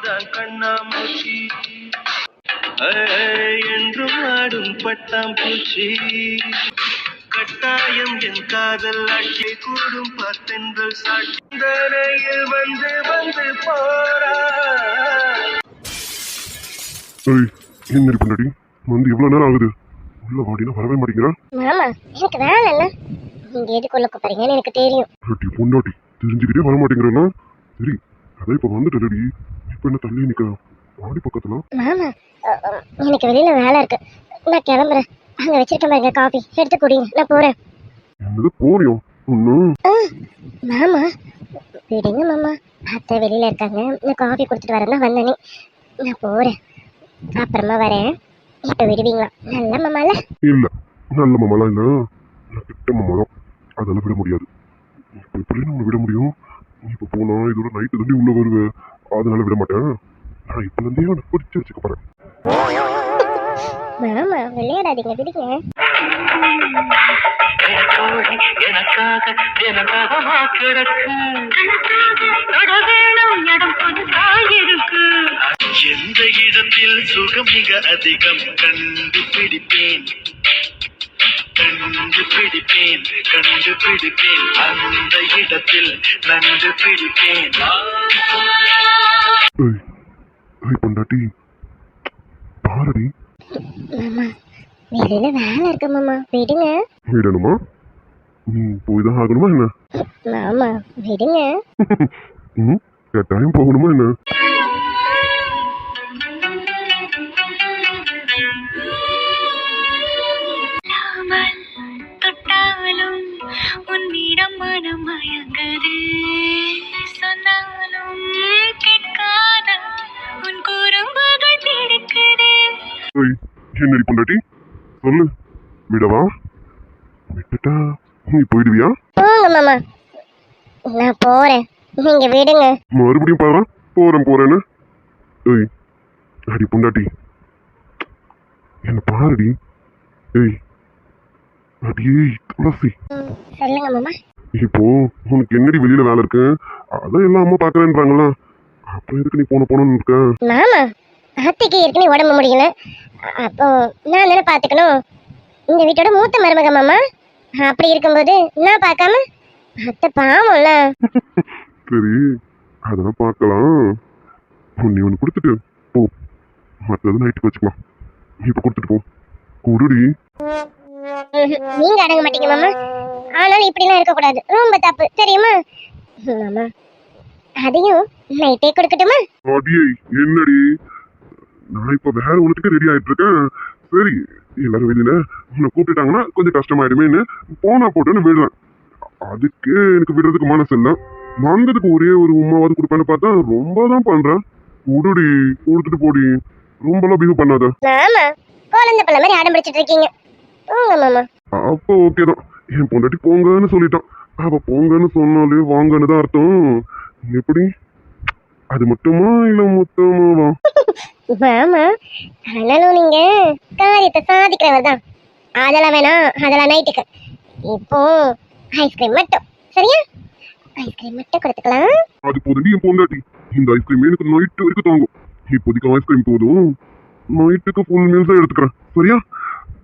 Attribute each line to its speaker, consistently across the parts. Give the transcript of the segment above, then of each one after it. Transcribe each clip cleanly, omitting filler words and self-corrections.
Speaker 1: இதுதான் கண்ணாமூச்சி என்றும் ஆடும் பட்டாம்பூச்சி கட்டாயம் என் காதல் ஆட்சி கூடும் பார்த்தென்றல் சாட்சியில் வந்து வந்து போறா.
Speaker 2: என்ன பண்ணடி வந்து எவ்வளவு நேரம் ஆகுது? உள்ள வாடினா வரவே மாட்டேங்கிறா.
Speaker 3: மாமா எனக்கு வேலை இல்ல, நீங்க எதுக்குள்ள கூப்பிடுறீங்கன்னு எனக்கு தெரியும்.
Speaker 2: பொண்டாட்டி தெரிஞ்சுக்கிட்டே வர மாட்டேங்கிறா. சரி அதான் இப்ப வந்துட்டடி, இப்ப என்ன தள்ளி நிக்க வாடி பக்கத்துல.
Speaker 3: மாமா எனக்கு வெளியில வேலை இருக்கு, நான் கிளம்புறேன். அங்க வச்சிருக்க பாருங்க காஃபி, எடுத்து குடிங்க, நான் போறேன்.
Speaker 2: என்னது போறியும்?
Speaker 3: மாமா விடுங்க மாமா, அத்தை வெளியில இருக்காங்க, நான் காஃபி குடிச்சிட்டு வரேன்னா வந்தனே, நான் போறேன், அப்புறமா வரேன். இப்ப விடுவீங்களா? நல்ல மாமால?
Speaker 2: இல்ல நல்ல மாமாலாம் இல்ல, நான் கிட்ட மாமாதான், அதெல்லாம் விட முடியாது. இப்ப எப்படி நம்ம விட முடியும்? இப்ப போனா இதோட நைட்டு தண்ணி உள்ள வருவேன், அதனால விட மாட்டேன். நான் இப்ப இருந்தே அவனை பிடிச்சி வச்சுக்க போறேன்.
Speaker 3: மாமா விளையாடாதீங்க, விடுங்க.
Speaker 1: எந்த இடத்தில் சுகம் மிக அதிகம் கண்டுபிடிப்பேன் கண்டுபிடிப்பேன் கண்டுபிடிப்பேன் அந்த இடத்தில் நன்று பிடிப்பேன்.
Speaker 2: பொண்டாட்டி பாரடி.
Speaker 3: மாமா வெளியில வேலை இருக்கு மாமா, விடுங்க.
Speaker 2: விடணுமா? நீ போய்தான் ஆகணுமா என்ன?
Speaker 3: மாமா விடுங்க.
Speaker 2: கட்டாயம் போகணுமா என்ன?
Speaker 3: தொட்டாலும் உன்னிடம் மனம் மயங்குது, சொன்னாலும் கேட்காத உன் குறும்புகள் பிடிக்குது.
Speaker 2: என்னடி பொண்டாட்டி சொல்லு, விடவா? விட்டுட்டா நீ போயிடுவியா?
Speaker 3: போங்க மாமா, நான் போறேன், நீங்க விடுங்க.
Speaker 2: மறுபடியும் பாரு, போறேன்னு. அடி பொண்டாட்டி என்ன பாருடி. அடியே துளசி,
Speaker 3: சொல்லுங்க மாமா.
Speaker 2: இப்போ உனக்கு என்னடி வெளியில வேலை இருக்கு? அதான் எல்லாம் அம்மா பாக்குறேன்றாங்களா, அப்புறம் எதுக்கு நீ போனோம்னு இருக்க?
Speaker 3: மாமா அத்தைக்கு ஏற்கனவே உடம்பு முடியல, அப்போ நான் தானே பாத்துக்கணும். இந்த வீட்டோட மூத்த மருமக மாமா, அப்படி இருக்கும்போது நான் பார்க்காம அத்தை பாவம்ல.
Speaker 2: சரி அதெல்லாம் பார்க்கலாம், நீ ஒன்று கொடுத்துட்டு போ, மற்றது நைட்டுக்கு வச்சுக்கலாம். இப்ப கொடுத்துட்டு போ, கொடுடி.
Speaker 3: நீங்க அடங்க மாட்டீங்க மாமா, ஆனாலும் இப்படிலாம் இருக்கக்கூடாது, ரொம்ப தப்பு தெரியுமா மாமா. அதையும் நைட்டே கொடுக்கட்டுமா?
Speaker 2: அடியே என்னடி, நான் இப்ப வேற ஒன்றுக்கு ரெடி ஆயிட்டு இருக்கேன். சரி எல்லாரும் வெளியில உன்னை கூப்பிட்டுட்டாங்கன்னா கொஞ்சம் கஷ்டமாயிடுமேன்னு போனா போட்டுன்னு விடுறேன். அதுக்கு எனக்கு விடுறதுக்கு மனசு இல்லை, வந்ததுக்கு ஒரே ஒரு உமாவது கொடுப்பேன்னு பார்த்தா ரொம்ப தான் பண்றேன். உடுடி கொடுத்துட்டு போடி, ரொம்பலாம் பிஹேவ் பண்ணாத.
Speaker 3: மாமா குழந்தை பிள்ளை மாதிரி ஆடம் பிடிச்சிட்டு இருக்கீங்க, போங்க மாமா.
Speaker 2: அப்போ ஓகே தான், என் பொண்டாட்டி போங்கன்னு சொல்லிட்டான், அவ போங்கன்னு சொன்னாலே வாங்கன்னு தான் அர்த்தம். எப்படி அது மட்டுமா இல்ல மொத்தமாவா?
Speaker 3: மாமா ஆனாலும் நீங்க காரியத்தை சாதிக்கிறவர் தான், அதெல்லாம் வேணாம், அதெல்லாம் நைட்டுக்கு. இப்போ ஐஸ்கிரீம் மட்டும், சரியா? ஐஸ்கிரீம் மட்டும் கொடுத்துக்கலாம்.
Speaker 2: அது போதும் என் பொண்டாட்டி, இந்த ஐஸ்கிரீம் எனக்கு நைட்டு வரைக்கும் தாங்கும். இப்போதைக்கு ஐஸ்கிரீம் போதும், நைட்டுக்கு ஃபுல் மீல்ஸ் தான் எடுத்துக்கிறேன், சரியா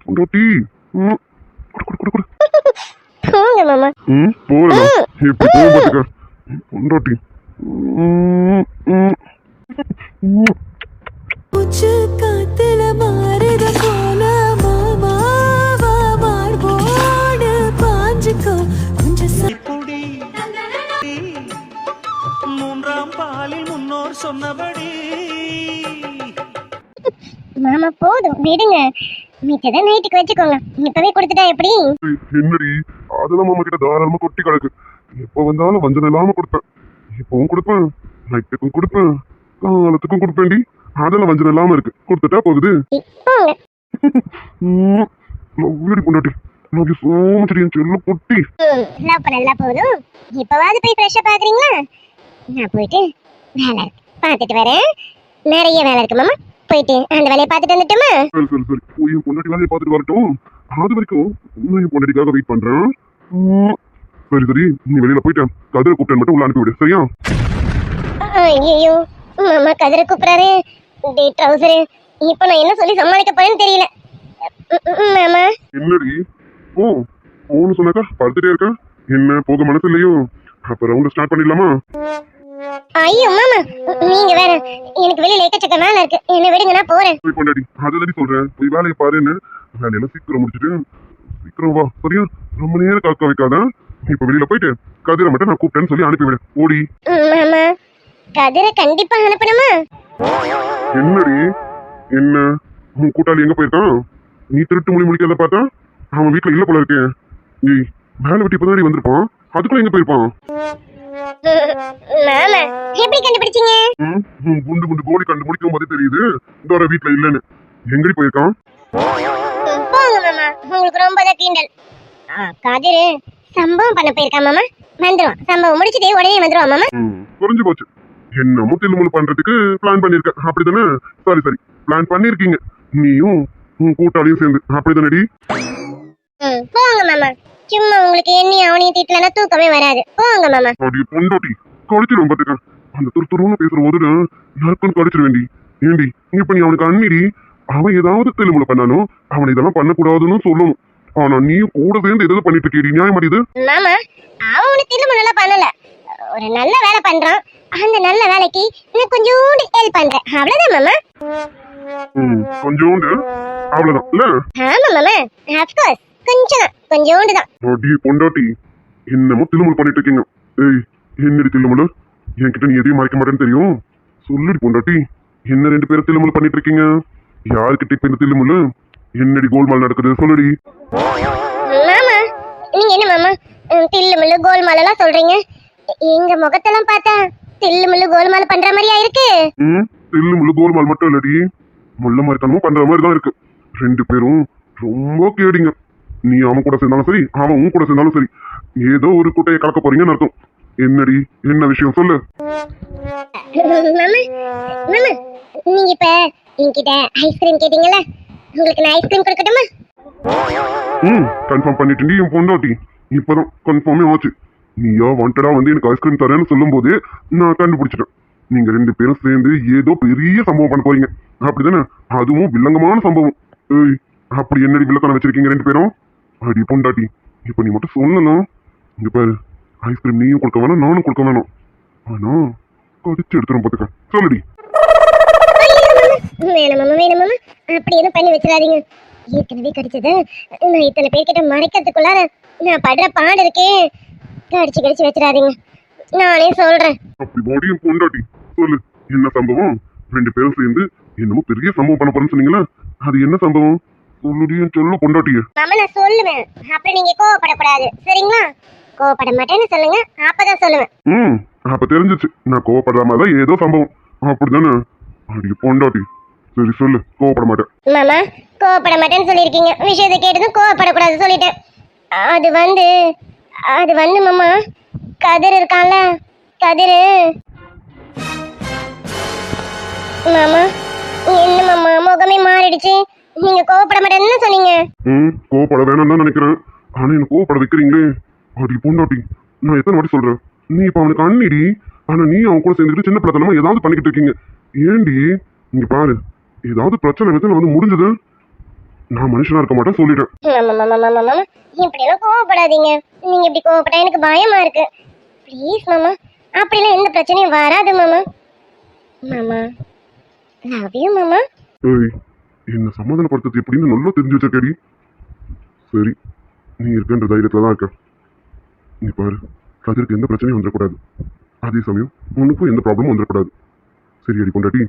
Speaker 2: பொண்டாட்டி?
Speaker 3: போங்க மாமா.
Speaker 2: போறேன், எப்படி போக மாட்டேங்க பொண்டாட்டி.
Speaker 4: உச்சு காத்துல மாறுத போல மாமாவா மார்போடு பாஞ்சுக்கோ கொஞ்சம்
Speaker 1: பொடி மூன்றாம் பாலில் முன்னோர் சொன்னபடி.
Speaker 3: மாமா போதும் விடுங்க, மிச்சத நைட்டுக்கு வச்சுக்கோங்க, இப்பவே கொடுத்துட்டா எப்படி?
Speaker 2: என்னடி அதெல்லாம் மாமா கிட்ட தாராளமா கொட்டி கிடக்கு, எப்ப வந்தாலும் வஞ்சனை இல்லாம கொடுப்பேன். இப்பவும் கொடுப்பேன், நைட்டுக்கும் கொடுப்பேன், காலத்துக்கும் கொடுப்பேன்டி, அதெல்லாம் வஞ்சனை இல்லாம இருக்கு, கொடுத்துட்டா போகுது. வீடு பொண்டாட்டி நான் சோமச்சரியும் செல்ல பொட்டி.
Speaker 3: லவ் பண்ணலாம் போதும், இப்பவாது போய் ஃப்ரெஷ்ஷா பாக்குறீங்களா? நான் போயிட்டு வேலை பார்த்துட்டு வரேன், நிறைய வேலை இருக்கு மாமா, போயிட்டு அந்த வேலையை பார்த்துட்டு வந்துட்டுமா?
Speaker 2: சரி சரி சரி, போய் என் பொண்டாட்டி வேலையை பார்த்துட்டு வரட்டும், அது வரைக்கும் இன்னும் என் பொண்டாட்டிக்காக வெயிட் பண்றேன். சரி சரி, நீ வெளியில போயிட்டு கதிரை கூப்பிட்டு மட்டும் உள்ள அனுப்பி விடு, சரியா?
Speaker 3: ஐயோ மாமா கதிரை கூப்பிடுறாரு. டே ட்ரௌசரு, இப்போ நான் என்ன சொல்லி சமாளிக்க போறேன்னு தெரியல. மாமா
Speaker 2: என்னடி ஓ ஓன்னு சொன்னாக்கா படுத்துட்டே இருக்கா? என்ன போக மனசு இல்லையோ? அப்ப ரவுண்ட் ஸ்டார்ட் பண்ணிடலாமா?
Speaker 3: ஐயோ மாமா, நீங்க வேற. எனக்கு வெளியில எக்கச்சக்க வேலை இருக்கு, என்ன விடுங்க, நான் போறேன்.
Speaker 2: போய் கொண்டாடி அதுதாடி சொல்றேன், போய் வேலையை பாருன்னு. வேலையெல்லாம் சீக்கிரம் முடிச்சுட்டு சீக்கிரம் வா, சரியா? ரொம்ப நேரம் காக்க வைக்காத. இப்ப வெளியில போயிட்டு கதிரை மட்டும் நான் கூப்பிட்டேன்னு சொல்லி அனுப்பிவிடு. ஓடி.
Speaker 3: மாமா கதிரை கண்டிப்பா அனுப்பணுமா?
Speaker 2: என்னடி என்ன உன் கூட்டாளி எங்க போயிருக்கான்? நீ திருட்டு மொழி முடிக்கிறத பார்த்தா அவன் வீட்டுல இல்ல போல இருக்கேன். ஏய் வேலை வெட்டி இப்பதாடி வந்திருப்பான், அதுக்குள்ள எங்க போயிருப்பான்?
Speaker 3: மாமா எப்படி கண்டுபிடிச்சீங்க?
Speaker 2: குண்டு குண்டு கோழி கண்டு முடிக்கும் போதே தெரியுது இதோட வீட்டுல இல்லன்னு. எங்கடி போயிருக்கான்?
Speaker 3: போங்க மாமா, உங்களுக்கு ரொம்ப தான் தீண்டல். கதிரு சம்பவம் பண்ண போயிருக்கான் மாமா. வந்துருவான், சம்பவம் முடிச்சுட்டு உடனே வந்துருவான் மாமா.
Speaker 2: குறைஞ்சு போச்சு. என்னமோ தில்லுமுள்ளு பண்றதுக்கு பிளான் பண்ணிருக்க, அப்படிதானே? சரி சரி, பிளான் பண்ணிருக்கீங்க நீயும் உன் கூட்டாளியும் சேர்ந்து, அப்படிதானடி?
Speaker 3: போங்க மாமா, சும்மா உங்களுக்கு என்னையும் அவனையும் திட்டலன்னா தூக்கமே வராது. போங்க மாமா.
Speaker 2: அப்படி பொண்டாட்டி கடிச்சிடும் பாத்துக்க. அந்த துருத்துருன்னு பேசுற போது யாருக்கும் கடிச்சிட வேண்டி. ஏண்டி இப்ப நீ அவனுக்கு அண்ணிடி, அவன் ஏதாவது தில்லுமுள்ளு பண்ணாலும் அவனை இதெல்லாம் பண்ணக்கூடாதுன்னு சொல்லணும். ஆனா நீ கூட சேர்ந்து எதாவது பண்ணிட்டு இருக்கீடி, நியாயம் இது?
Speaker 3: மாமா அவனு தில்லுமுள்ளெல்லாம் பண்ணல, ஒரு நல்ல வேலை பண்றான். அந்த நல்ல வேலைக்கு நான் கொஞ்சோண்டு ஹெல்ப் பண்றேன், அவ்வளவுதான் மாமா.
Speaker 2: கொஞ்சோண்டு அவ்வளவுதான் இல்ல?
Speaker 3: ஆமா மாமா, அப்கோர்ஸ் கொஞ்சோண்டு தான்.
Speaker 2: அடி பொண்டாட்டி என்னமோ தில்லுமுள்ளு பண்ணிட்டு இருக்கீங்க. ஏய் என்னடி தில்லுமுள்ளு? என்கிட்ட நீ எதையும் மறைக்க மாட்டேன்னு தெரியும். சொல்லுடி பொண்டாட்டி, என்ன ரெண்டு பேரும் தில்லுமுள்ளு பண்ணிட்டு இருக்கீங்க? யாருக்கிட்ட இப்ப இந்த தில்லுமுள்ளு? என்னடி கோல்மால் நடக்குது சொல்லுடி.
Speaker 3: மாமா நீங்க என்ன மாமா தில்லுமுள்ளு கோல்மால் எல்லாம் சொல்றீங்க? எங்க முகத்தெல்லாம் பார்த்தா தில்லுமுள்ளு கோல்மால் பண்ற மாதிரியா இருக்கு?
Speaker 2: தில்லுமுள்ளு கோல்மால் மட்டும் இல்லடி, முள்ள மாதிரித்தனமும் பண்ற மாதிரி தான் இருக்கு. ரெண்டு பேரும் ரொம்ப கேடிங்க. நீ அவன் கூட சேர்ந்தாலும் சரி, அவன் உன் கூட சேர்ந்தாலும் சரி, ஏதோ ஒரு குட்டையை கலக்க போறீங்கன்னு அர்த்தம். என்னடி என்ன விஷயம் சொல்லு.
Speaker 3: மாமா மாமா நீங்க இப்ப என்கிட்ட ஐஸ்கிரீம் கேட்டீங்கல்ல, உங்களுக்கு நான் ஐஸ்கிரீம் கொடுக்கட்டுமா?
Speaker 2: கன்ஃபார்ம் பண்ணிட்டு என் பொண்டாட்டி இப்பதான் கன்ஃபார்மே ஆச்சு. நீயா வாண்டடா வந்து எனக்கு ஐஸ்கிரீம் தரேன்னு சொல்லும் போதே நான் கண்டுபிடிச்சிட்டேன். நீங்க ரெண்டு பேரும் சேர்ந்து ஏதோ பெரிய சம்பவம் பண்ண போறீங்க, அப்படிதானே? அதுவும் வில்லங்கமான சம்பவம். ஏய் அப்படி என்னடி வில்லக்கணம் வச்சிருக்கீங்க ரெண்டு பேரும்? அடி பொண்டாட்டி இப்ப நீ மட்டும் சொல்லணும். இங்க பாரு, ஐஸ்கிரீம் நீயும் கொடுக்க வேணாம், நானும் கொடுக்க வேணாம். ஆனா கடிச்சு எடுத்துரும் பாத்துக்க. சொல்லுடி.
Speaker 3: வேணும் மாமா, வேணும் மாமா, அப்படி எதுவும் பண்ணி வச்சிடாதீங்க. ஏற்கனவே கடிச்சது நான் இத்தனை பேர்கிட்ட மறைக்கிறதுக்குள்ளார நான் படுற பாடு இருக்கே. கடிச்சு வச்சிடாதீங்க, நானே சொல்றேன்.
Speaker 2: அப்படி பாடியும் பொண்டாட்டி சொல்லு, என்ன சம்பவம்? ரெண்டு பேரும் சேர்ந்து என்னமோ பெரிய சம்பவம் பண்ண போறேன்னு சொன்னீங்களா, அது என்ன சம்பவம்? சொல்லுடியும் சொல்ல பொண்டாட்டிய.
Speaker 3: மாமா நான் சொல்லுவேன், அப்புறம் நீங்க கோவப்படக்கூடாது, சரிங்களா? கோவப்பட மாட்டேன்னு சொல்லுங்க, அப்பதான் சொல்லுவேன்.
Speaker 2: அப்ப தெரிஞ்சிச்சு நான் கோவப்படுற மாதிரி ஏதோ சம்பவம், அப்படிதானே? அடி பொண்டாட்டி சரி சொல்லு, கோவப்பட மாட்டேன்.
Speaker 3: மாமா கோவப்பட மாட்டேன்னு சொல்லியிருக்கீங்க, விஷயத்தை கேட்டதும் கோவப்படக்கூடாது சொல்லிட்டேன். அது வந்து மாமா, கதிர் இருக்கான்ல, கதிர். மாமா என்ன மாமா முகமே மாறிடுச்சு, நீங்க கோவப்பட மாட்டேன்னு சொன்னீங்க.
Speaker 2: கோவப்பட வேணாம் தான் நினைக்கிறேன், ஆனா என்ன கோவப்பட வைக்கிறீங்களே. அடி பொண்டாட்டி நான் எத்தனை வாட்டி சொல்றேன், நீ இப்ப அவனுக்கு அண்ணிடி, ஆனா நீ அவன் கூட சேர்ந்துக்கிட்டு சின்ன பிள்ளைத்தனமா ஏதாவது பண்ணிக்கிட்டு இருக்கீங்க. ஏண்டி இங்க பாரு, ஏதாவது பிரச்சனை வந்து முடிஞ்சது நான் மனுஷனா இருக்க மாட்டேன் சொல்லிட்டேன்.
Speaker 3: இப்படி எல்லாம் கோவப்படாதீங்க, நீங்க இப்படி கோவப்பட்டா எனக்கு பயமா இருக்கு. ப்ளீஸ் மாமா, அப்படிலாம் எந்த பிரச்சனையும் வராது மாமா. மாமா லவ் யூ மாமா.
Speaker 2: ஏய் என்ன சமாதானப்படுத்துறது எப்படின்னு நல்லா தெரிஞ்சு வச்சிருக்கடி. சரி நீ இருக்கின்ற தைரியத்துல தான் இருக்க. நீ பாரு, கதிருக்கு எந்த பிரச்சனையும் வந்துடக்கூடாது, அதே சமயம் உனக்கும் எந்த ப்ராப்ளமும் வந்துடக்கூடாது. சரி அடி பொண்டாட்டி.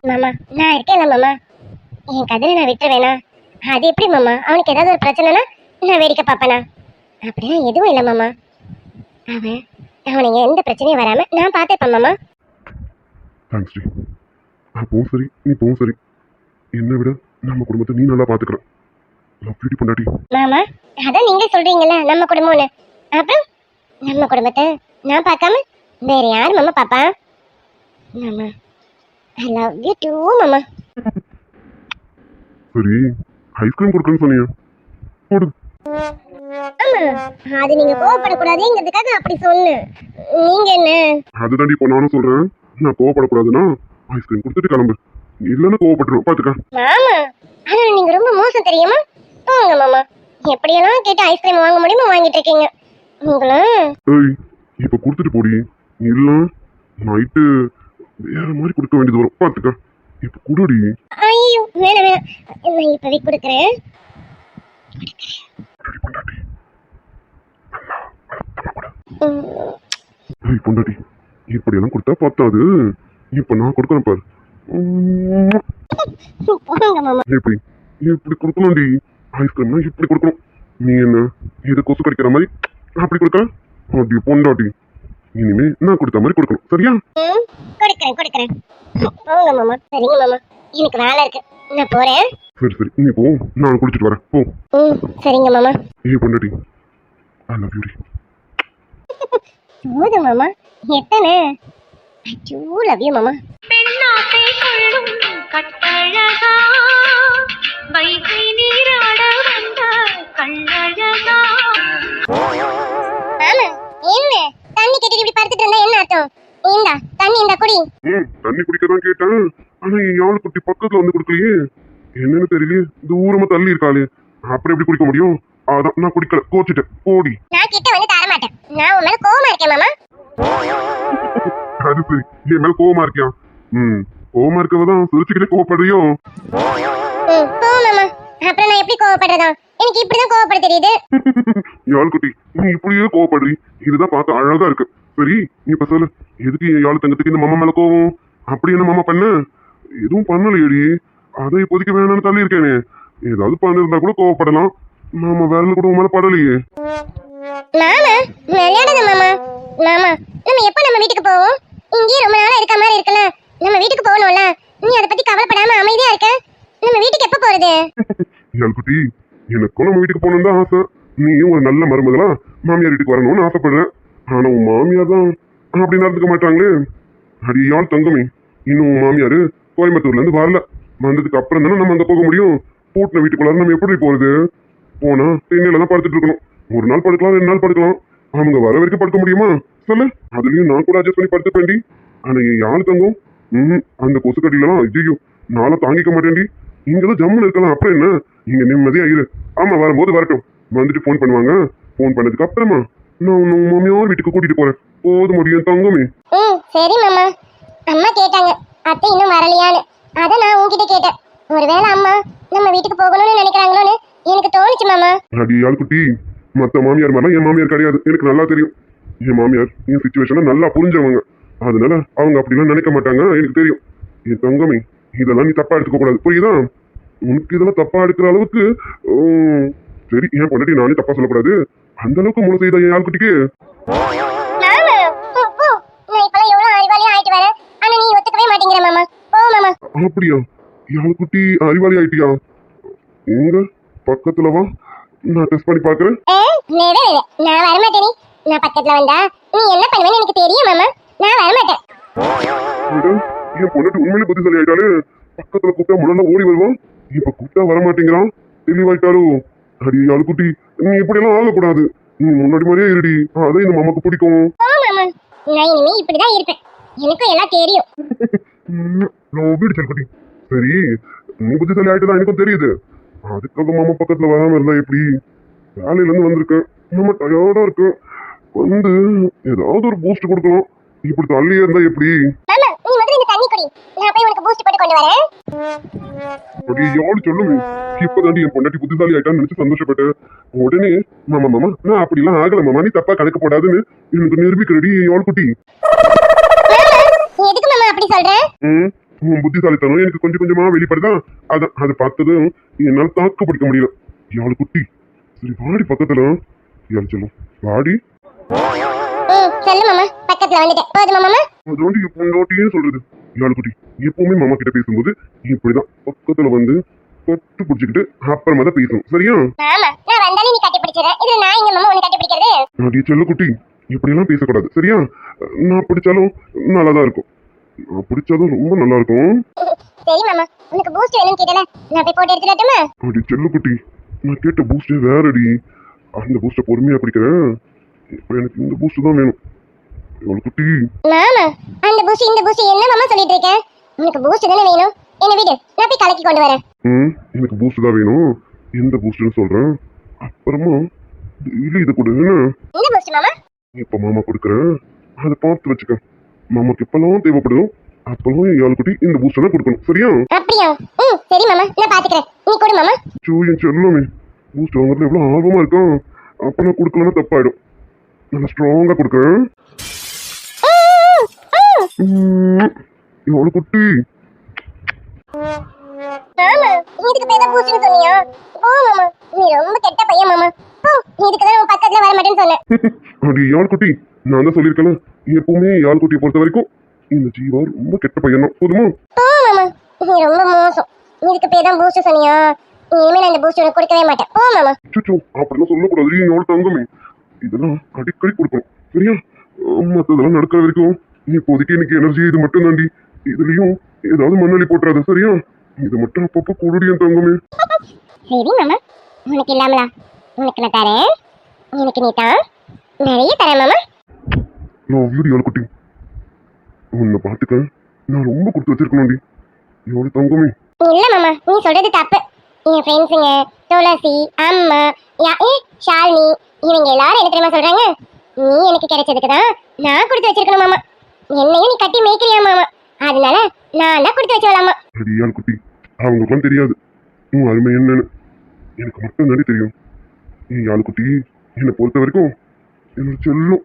Speaker 3: மாமா நான் இருக்கேன்ல மாமா, என் கதிரை நான் விட்டுருவேனா? அது எப்படி மாமா? அவனுக்கு ஏதாவது ஒரு பிரச்சனைனா நான் வேடிக்கை பார்ப்பேனா? அப்படிலாம் எதுவும் இல்லை மாமா. அவனுக்கு எந்த பிரச்சனையும் வராம நான் பார்த்துப்பேன் மாமா.
Speaker 2: தேங்க்ஸ் டி. அப்பவும் சரி நீ போவும் சரி, என்னை விட நம்ம குடும்பத்தை நீ நல்லா பாத்துக்கிற. லவ் யூ டி பொண்டாட்டி.
Speaker 3: மாமா அதான் நீங்க சொல்றீங்கல்ல நம்ம குடும்பம்னு, அப்புறம் நம்ம குடும்பத்தை நான் பார்க்காம வேற யார் மாமா பாப்பா? மாமா I love you too மாமா.
Speaker 2: சரி ஐஸ்கிரீம் கொடுக்குறேன்னு சொன்னீங்க, போடு.
Speaker 3: ஆமா, அது நீங்க கோவப்படக்கூடாதுங்கிறதுக்காக அப்படி சொன்னேன். நீங்க என்ன?
Speaker 2: அதுதாண்டி இப்போ நானும் சொல்றேன். நான் கோவப்படக்கூடாதுன்னா ஐஸ்கிரீம் கொடுத்துட்டு கிளம்பு, இல்லைன்னா கோவப்பட்டுரும் பாத்துக்க.
Speaker 3: மாமா, ஆனா நீங்க ரொம்ப மோசம் தெரியுமா? போங்க மாமா. எப்படியெல்லாம் கேட்டு ஐஸ்கிரீம் வாங்க முடியுமோ வாங்கிட்டு இருக்கீங்க. உங்களை
Speaker 2: ஏய், இப்ப கொடுத்துட்டு போடி, இல்ல நைட்டு வேற மாதிரி கொடுக்க வேண்டியது வரும் பாத்துக்க. இப்ப குடுடி.
Speaker 3: ஐயோ வேணாம் வேணாம், நான் இப்பவே கொடுக்குறேன்.
Speaker 2: ஏய் பொண்டாட்டி, இப்படியெல்லாம் கொடுத்தா பத்தாது. இப்ப நான் கொடுக்குறேன் பாரு.
Speaker 3: போங்க மாமா.
Speaker 2: எப்படி இப்படி கொடுக்கணும்டி, ஐஸ்கிரீம்னா இப்படி கொடுக்கணும். நீ என்ன இது கொசு கடிக்கிற மாதிரி அப்படி கொடுக்க? அப்படி பொண்டாட்டி, இனிமே நான் கொடுத்த மாதிரி கொடுக்கணும், சரியா?
Speaker 3: கொடுக்குறேன். போங்க மாமா. சரிங்க மாமா, எனக்கு வேலை இருக்கு, நான் போறேன்.
Speaker 2: சரி சரி, நீ போ, நான் குளிச்சுட்டு வரேன், போ.
Speaker 3: சரிங்க மாமா.
Speaker 2: ஏய் பொண்டாட்டி, ஐ லவ் யூ டி.
Speaker 3: போதும் மாமா, எத்தனை? ஐயோ லவ் யூ மாமா.
Speaker 4: பெண்ணாசை கொள்ளும் கட்டழகா வைகை நீராட வந்த கள்ளழகா.
Speaker 3: மாமா என்ன தண்ணி கேட்டு இப்படி படுத்துட்டு இருந்தா என்ன அர்த்தம்? இந்தா தண்ணி, இந்த குடி.
Speaker 2: தண்ணி குடிக்க தான் கேட்டேன், ஆனா என் யாழ் குட்டி பக்கத்துல வந்து குடுக்கலையே. என்னன்னு தெரியலையே, தூரமா தள்ளி இருக்காளே, அப்புறம் எப்படி குடிக்க முடியும்? அதான் நான் குடிக்கல, கோச்சிட்டேன், ஓடி.
Speaker 3: நான் கிட்ட வந்து தர மாட்டேன். நான் உன் மேல கோவமா இருக்கேன் மாமா.
Speaker 2: அது சரி, என் மேல கோவமா இருக்கியா? கோவமா இருக்கவதான் சிரிச்சுக்கிட்டே கோவப்படுறியோ?
Speaker 3: போ மாமா. அப்புறம் நான் எப்படி கோவப்படுறதா? எனக்கு இப்படிதான் கோவப்பட தெரியுது.
Speaker 2: யாழ் குட்டி, நீ இப்படியே கோவப்படுறி, இதுதான் பார்க்க அழகா இருக்கு. சரி இப்ப சொல்லு, எதுக்கு என் யாழ் தங்கத்துக்கு இந்த மாமா மேல கோவம்? அப்படி என்ன மாமா பண்ண? எதுவும் பண்ணலையேடி, அதை இப்போதைக்கு வேணாம்னு தள்ளி இருக்கேனே. ஏதாவது பண்ணிருந்தா கூட கோவப்படலாம். மாமா வேற கூட உன் மேல படலையே.
Speaker 3: மாமா விளையாடுங்க மாமா. மாமா நம்ம எப்ப நம்ம வீட்டுக்கு போவோம்? இங்கேயே ரொம்ப நாளா இருக்க மாதிரி இருக்குல்ல, நம்ம வீட்டுக்கு போகணும்ல. நீ அதை பத்தி கவலைப்படாம அமைதியா இருக்க. நம்ம வீட்டுக்கு எப்ப போறது?
Speaker 2: யாழ் குட்டி, எனக்கும் நம்ம வீட்டுக்கு போகணும்னு தான் ஆசை. நீயும் ஒரு நல்ல மருமகளா மாமியார் வீட்டுக்கு வரணும்னு ஆசைப்படுறேன். ஆனா உன் மாமியார் தான் அப்படி நடந்துக்க மாட்டாங்களே. அடி யாழ் தங்கமே, இன்னும் உன் மாமியார் கோயம்புத்தூர்ல இருந்து வரல. வந்ததுக்கு அப்புறம் தானே நம்ம அங்க போக முடியும். பூட்டின வீட்டுக்குள்ளார நம்ம எப்படி போறது? போனா தென்னையில தான் படுத்துட்டு இருக்கணும். ஒரு நாள் படுக்கலாம், 2 நாள் படுக்கலாம். அவங்க வர வரைக்கும் படுக்க முடியுமா சொல்லு? அதுலயும் நான் கூட அட்ஜஸ்ட் பண்ணி படுத்துப்பேன்டி. ஆனா என் யாழ் தங்கம் அந்த கொசு கட்டிலாம் ஐயோ நாளை தாங்கிக்க மாட்டேன்டி. இங்கதான் ஜம்முன்னு இருக்கலாம், அப்புறம் என்ன, இங்க நிம்மதியா இரு. ஆமா வரும்போது வரட்டும், வந்துட்டு போன் பண்ணுவாங்க. போன் பண்ணதுக்கு அப்புறமா நான் உன் மாமியார் வீட்டுக்கு கூட்டிட்டு போறேன். போது முடியும் தங்கமே.
Speaker 3: சரி மாமா. அம்மா கேட்டாங்க அத்தை இன்னும் வரலையான்னு, அத நான் உன்கிட்ட கேட்டேன். ஒருவேளை அம்மா நம்ம வீட்டுக்கு போகணும்னு நினைக்கிறாங்களோன்னு எனக்கு தோணுச்சு மாமா.
Speaker 2: அடி யாழ் குட்டி, மத்த மாமியார் மாதிரிலாம் என் மாமியார் கிடையாது, எனக்கு நல்லா தெரியும். என் மாமியார் என் சிச்சுவேஷனை நல்லா புரிஞ்சவங்க, அதனால அவங்க அப்படிலாம் நினைக்க மாட்டாங்க, எனக்கு தெரியும். என் தங்கமே, இதெல்லாம் நீ தப்பா எடுத்துக்க கூடாது, புரியுதா? உனக்கு இதெல்லாம் தப்பா எடுக்கிற அளவுக்கு சரி, ஏன் பொண்டாட்டி நானே தப்பா சொல்லக்கூடாது. அந்த அளவுக்கு முழு செய்த என் ஆள்குட்டிக்கு. அப்படியா? யாழ்குட்டி அறிவாளி ஆயிட்டியா? எங்க பக்கத்துல வா, நான் டெஸ்ட் பண்ணி பாக்குறேன்.
Speaker 3: நான் வரமாட்டேன். நான் பக்கத்துல வந்தா நீ என்ன பண்ணுவேன்னு எனக்கு தெரியும் மாமா. நான் வரமாட்டேன்.
Speaker 2: என் பொண்டாட்டி உண்மையிலே புத்திசாலி ஆயிட்டாலே. பக்கத்துல கூப்பிட்டா முன்னாடி ஓடி வருவான், இப்ப கூப்பிட்டா வரமாட்டேங்கிறான். தெளிவாயிட்டாலோ? அடி யாழ்குட்டி, நீ இப்படி எல்லாம் ஆகக்கூடாது. நீ முன்னாடி மாதிரியே இருடி, அதான் இந்த மாமாக்கு பிடிக்கும்.
Speaker 3: நான் இனிமே இப்படிதான் இருப்பேன், எனக்கும் எல்லாம் தெரியும்.
Speaker 2: வீடு செல்குட்டி, சரி நீ புத்திசாலி ஆயிட்டுதான் எனக்கும் தெரியுது. அதுக்காக மாமா பக்கத்துல வராம இருந்தா எப்படி? வேலையில இருந்து வந்திருக்கேன், நம்ம டயர்டா இருக்கு, வந்து ஏதாவது ஒரு பூஸ்ட் கொடுக்கலாம். இப்படி தள்ளியே இருந்தா எப்படி? யாரு சொல்லுங்க, இப்பதாண்டி என் பொண்டாட்டி புத்திசாலி ஆயிட்டான்னு நினைச்சு சந்தோஷப்பட்டேன். உடனே மாமா மாமா நான் அப்படிலாம் ஆகல மாமா, நீ தப்பா கணக்கு போடாதுன்னு எனக்கு நிரூபிக்கிறடி யாழ்குட்டி. உன் புத்திசாலித்தனம் எனக்கு கொஞ்சம் கொஞ்சமா வெளிப்படுதான். அதை பார்த்ததும் என்னால தாக்கு பிடிக்க முடியல. யாழ்குட்டி சரி வாடி பக்கத்துல. யாழ் சொல்லும் வாடி. அதுவாண்டி என் பொண்டாட்டியே சொல்றது. யாழ்குட்டி எப்பவுமே மாமா கிட்ட பேசும்போது இப்படிதான் பக்கத்துல வந்து கட்டு பிடிச்சுக்கிட்டு அப்புறமா தான் பேசணும், சரியா? செல்லக்குட்டி இப்படி எல்லாம் பேசக்கூடாது, சரியா? நான் பிடிச்சாலும் நல்லாதான் இருக்கும், நான் பிடிச்சாலும் ரொம்ப நல்லா இருக்கும். அடி செல்லக்குட்டி, நான் கேட்ட பூஸ்டே வேறடி, அந்த பூஸ்ட்டை பொறுமையா குடிக்கிறேன். இப்போ எனக்கு இந்த பூஸ்ட் தான் வேணும். இவள் குட்டி.
Speaker 3: மாமா அந்த பூஸ்ட் இந்த பூஸ்ட் என்ன மாமா சொல்லிட்டு இருக்க? உனக்கு பூஸ்ட் தானே வேணும். என்ன விடு, நான் போய் கலக்கி கொண்டு வரேன்.
Speaker 2: எனக்கு பூஸ்ட் தான் வேணும். எந்த பூஸ்ட்னு சொல்றேன். அப்புறமா டெய்லி இதை கொடு.
Speaker 3: என்ன பூஸ்ட் மாமா?
Speaker 2: இப்ப மாமா கொடுக்குறேன், அதை பார்த்து வச்சுக்க. மாமாக்கு எப்பெல்லாம் தேவைப்படுதோ அப்பெல்லாம் என் குட்டி இந்த பூஸ்ட் தான் கொடுக்கணும். சரியா?
Speaker 3: அப்படியா? சரி மாமா, நான் பாத்துக்கிறேன். நீ கொடு மாமா.
Speaker 2: என் செல்லமே, பூஸ்ட் வாங்குறதுல எவ்வளவு ஆர்வமா இருக்கும். அப்ப நான் கொடுக்கலன்னா தப்பாயிடும். நல்லா ஸ்ட்ராங்கா கொடுக்குறேன். எவ்வளவு குட்டி.
Speaker 3: மாமா இதுக்கு பேர் தான் பூஸ்ட்னு சொன்னியா? ஓ மாமா, நீ ரொம்ப கெட்ட பையன் மாமா. இதுக்கு தான் உன் பக்கத்துல வர மாட்டேன்னு சொன்னேன்.
Speaker 2: அப்படி யாழ் குட்டி, நான் தான் சொல்லியிருக்கேன். எப்பவுமே யாழ் குட்டியை பொறுத்த வரைக்கும் இந்த ஜீவா ரொம்ப கெட்ட பையன் தான். போதுமா?
Speaker 3: மாமா நீ ரொம்ப மோசம். இதுக்கு பேர் தான் பூஸ்ட் சொன்னியா? இனிமேல் அந்த பூஸ்ட் உனக்கு கொடுக்கவே மாட்டேன். மாமா
Speaker 2: சுச்சோ, அப்படிலாம் சொல்லக்கூடாது. எவ்வளவு தங்கமே, இதெல்லாம் அடிக்கடி கொடுக்கணும். சரியா? மற்றதெல்லாம் நடக்கிற வரைக்கும் இப்போதைக்கு எனக்கு எனர்ஜி இது மட்டும் தாண்டி. இதுலயும் ஏதாவது மண்ணலி போட்டுறாது. சரியா? இது மட்டும் அப்பப்போ கொடுடியும் தங்கமே.
Speaker 3: சரி மாமா, உனக்கு இல்லாமலா? உனக்கு நான் தரேன். எனக்கு நீ தான் நிறைய தரேன் மாமா.
Speaker 2: நான் வீடியோ குட்டி, உன்னை பார்த்துக்க நான் ரொம்ப கொடுத்து வச்சிருக்கணும்டி. எவ்வளவு தங்கமே.
Speaker 3: இல்ல மாமா, நீ சொல்றது தப்பு. என் ஃப்ரெண்ட்ஸுங்க துளசி, அம்மா, ஷாலினி இவங்க எல்லாரும் என்ன தெரியுமா சொல்றாங்க? நீ எனக்கு கிடைச்சதுக்கு தான் நான் கொடுத்து வச்சிருக்கணும் மாமா. என்னையும் நீ கட்டி மேய்க்கிறியா மாமா, அதனால நான் தான் கொடுத்து வச்சவளாமா.
Speaker 2: அடியாள் குட்டி, அவங்களுக்குலாம் தெரியாது உன் அருமை என்னன்னு. எனக்கு மட்டும் தானே தெரியும். என் யாழ் குட்டி என்னை பொறுத்த வரைக்கும் என்னோட செல்லும்,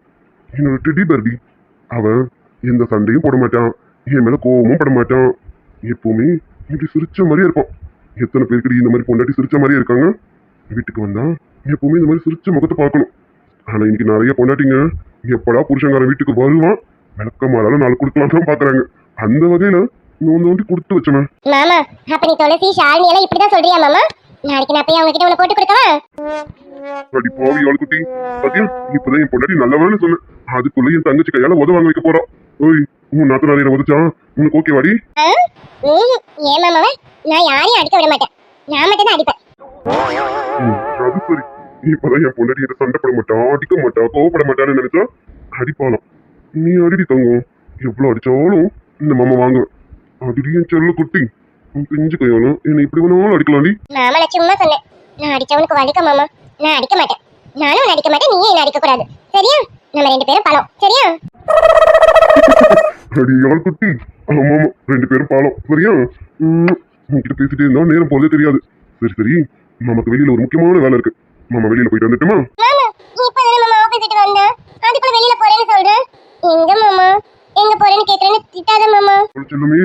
Speaker 2: என்னோட டெடி பர்டி. அவன் எந்த சண்டையும் போட மாட்டான், என் மேல கோவமும் பட மாட்டான். எப்பவுமே இப்படி சிரிச்ச மாதிரியே இருப்பான். எத்தனை பேருக்கு இந்த மாதிரி பொண்டாட்டி சிரிச்ச மாதிரியே இருக்காங்க. வீட்டுக்கு வந்தா எப்பவுமே இந்த மாதிரி சிரிச்ச முகத்தை பார்க்கணும். ஆனா இன்னைக்கு நிறைய பொண்டாட்டிங்க எப்படா புருஷங்காரன் வீட்டுக்கு வருவான் விளக்க மாறால நாள் கொடுக்கலாம் தான் பாக்குறாங்க. அந்த வகையில நோண்டி கொடுத்து வச்சேன்.
Speaker 3: மாமா அப்ப நீ துளசி ஷாலினி எல்லாம் இப்படிதான் சொல்றியா மாமா? நாளைக்கு நான் போய் அவங்க கிட்ட உன்னை போட்டு கொடுக்கவா?
Speaker 2: அடி பாவி யாழ் குட்டி, பாத்தியா இப்பதான் என் பொண்டாட்டி நல்லவான்னு சொன்னேன். அதுக்குள்ள என் தங்கச்சி கையால உத வாங்க வைக்க போறான். ஓய், உன் நாத்து நாளையில உதச்சா உனக்கு ஓகே வாடி?
Speaker 3: ஏன் மாமாவே, நான் யாரையும் அடிக்க விட மாட்டேன். நான் மட்டும் தான் அடிப்பேன்.
Speaker 2: அது சரி. இப்பதான் என் பொண்டாட்டி கிட்ட சண்டை போட மாட்டான், அடிக்க மாட்டா, கோவப்பட மாட்டான்னு நினைச்சா அடிப்பாலாம். நீ அடிடி தங்கம், எவ்வளவு அடிச்சாலும் இந்த மாமா வாங்குவேன். அடிடி என் செல்ல குட்டி, உன் பிஞ்சு கையாலும் என்னை இப்படி வேணாலும் அடிக்கலாம்டி.
Speaker 3: மாமா நான் சும்மா சொன்னேன். நான் அடிச்சவனுக்கு வலிக்க மாமா. நான் அடிக்க மாட்டேன். நானும் அடிக்க மாட்டேன், நீயே என்ன அடிக்க கூடாது. சரியா? நம்ம ரெண்டு பேரும் பழம். சரியா?
Speaker 2: அடி யாழ் குட்டி, ஆமா ரெண்டு பேரும் பாலம். சரியா? உன்கிட்ட பேசிட்டே இருந்தா நேரம் போறதே தெரியாது. சரி சரி, நமக்கு வெளியில ஒரு முக்கியமான வேலை இருக்கு. மாமா வெளியில போயிட்டு வந்துட்டுமா?
Speaker 3: மாமா இப்பதான் மாமா ஆபீஸ் விட்டு வந்தேன். அதுக்குள்ள வெளியில போறேன்னு சொல்றேன். எங்க மாமா எங்க போறேன்னு கேக்குறேன்னு திட்டாத மாமா.
Speaker 2: சொல்லுமே,